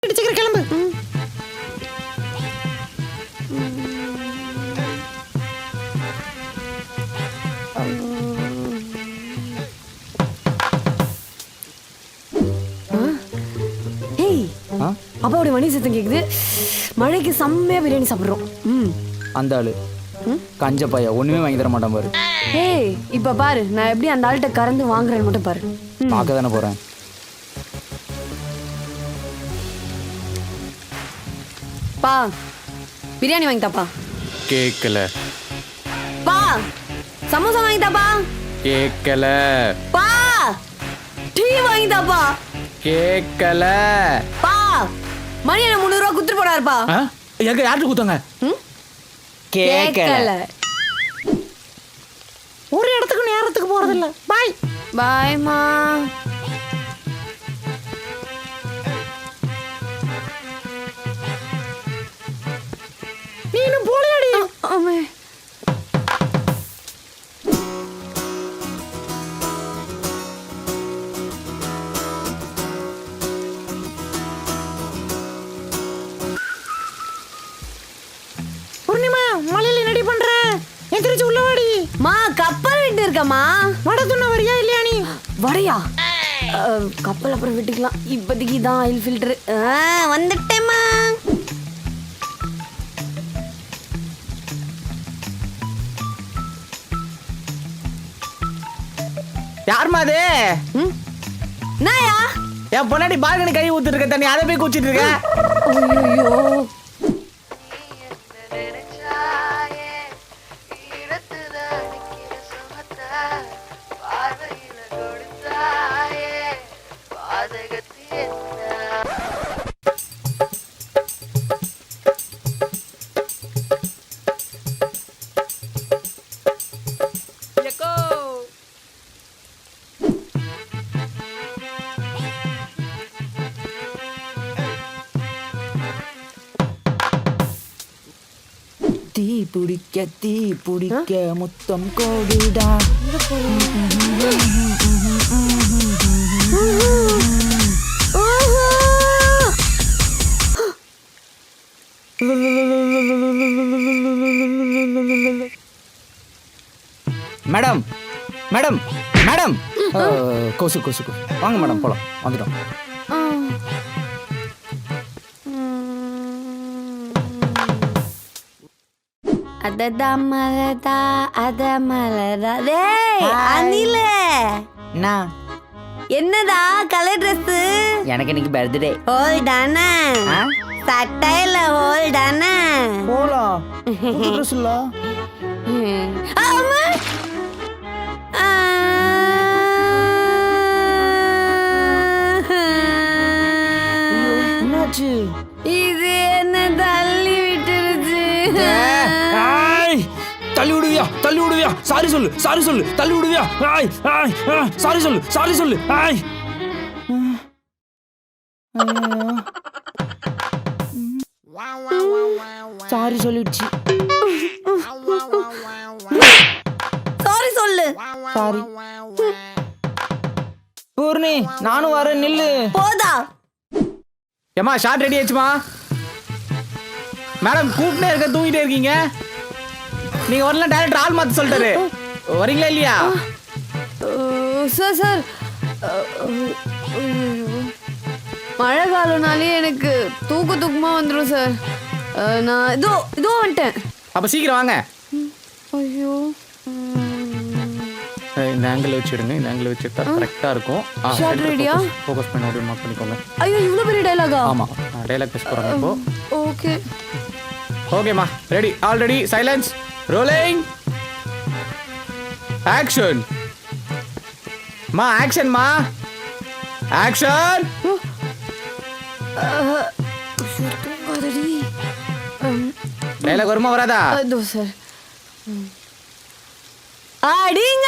சீக்கிரம் கிளம்பு. அப்பாவுடைய மணி சத்தம் கேக்குது. மழைக்கு செம்மையா பிரியாணி சாப்பிடுறோம். அந்த ஆளு கஞ்ச பைய ஒண்ணுமே வாங்கி தர மாட்டான் பாரு. ஏய் இப்ப பாரு நான் எப்படி அந்த ஆள்கிட்ட கறந்து வாங்குறேன்னு மட்டும் பாரு. பார்க்க தானே போறேன். பா பிரியாணி வாங்கி தாப்பா. கேக்கல. பா சமோசா வாங்கி தாப்பா. கேக்கல. பா டீ வாங்கி தாப்பா. கேக்கல. பா மணி என்ன 300 ரூபாய் குத்துட்டு போறாருப்பா. எங்க யாருக்கு குத்தாங்க? கேக்கல. ஒரு இடத்துக்கு நேரத்துக்கு போறதில்ல. பாய் பாய்மா. நீனும் போலையாடி? ஆமே. பூர்ணிமா மலையில நடி பண்ற? எந்திரிச்சு உள்ள வாடி. மா கப்பல் விட்டு இருக்கமா. வடை துண்ண வரியா இல்லையா நீ? வடையா? கப்பல் அப்புறம் விட்டுக்கலாம். இப்போதைக்கு தான் ஆயில் ஃபில்டர். வந்துட்டேம்மா. யாருமா அது? நாயா? என் பொன்னாடி பால்கனி கை ஊத்துட்டு இருக்க தண்ணி அதை போய் குச்சிட்டு இருக்க. ஐயோ தீ பிடிக்க முத்தம் கோடிடா. மேடம் மேடம் மேடம் கொசு கொசு வாங்க மேடம் போலாம். வந்துட்டோம். அததா மலதா அத மலதா. டேய் அனில என்னடா கலர் ட்ரெஸ்? எனக்கு இன்னைக்கு பர்த்டே. ஹோல் தானே? சட்டையில ஹோல் தானே? போலாம். ட்ரெஸ் இல்ல. ஆமா. என்னாச்சு? இது என்ன தள்ளி விட்டுருச்சு. தள்ளி விடுவியா? தள்ளி விடுவியா? சாரி சொல்லு, சாரி சொல்லு. தள்ளி விடுவியா? சாரி சொல்லு, சாரி சொல்லு. சாரி சொல்லிடுச்சு. சாரி சொல்லு. சாரி. பூர்ணி நானும் வரேன், நில்லு. போதா? ஏமா ஷார்ட் ரெடி ஆச்சுமா? மேடம் கூப்பிட்டே இருக்க, தூங்கிட்டே இருக்கீங்க. நீங்க வரல, டைரக்டர் ஆள் மாத்த சொல்லிட்டாரு. வரீங்களா இல்லையா? சார் சார் மழை காலம்னாலே எனக்கு தூக்கமா வந்துடும் சார். நான் இதோ வந்துட்டேன். அப்ப சீக்கிரம் வாங்க. ஐயோ இந்த ஆங்கிள் வச்சிடுங்க. இந்த ஆங்கிள் வச்சுட்டா கரெக்டா இருக்கும். ஷார்ட் ரெடியா? ஃபோக்கஸ் பண்ணி அப்படியே மார்க் பண்ணிக்கோங்க. ஐயோ இவ்வளவு பெரிய டயலாகா? ஆமா டயலாக் டெஸ்ட் போறோம் இப்போ. ஓகே ஓகேமா ready. Already silence. Rolling action. மா ஆக்ஷன். மா ஆக்ஷன். தூங்காதடி. டயலாக் வருமா வராதா? அதோ சார். அடிங்க.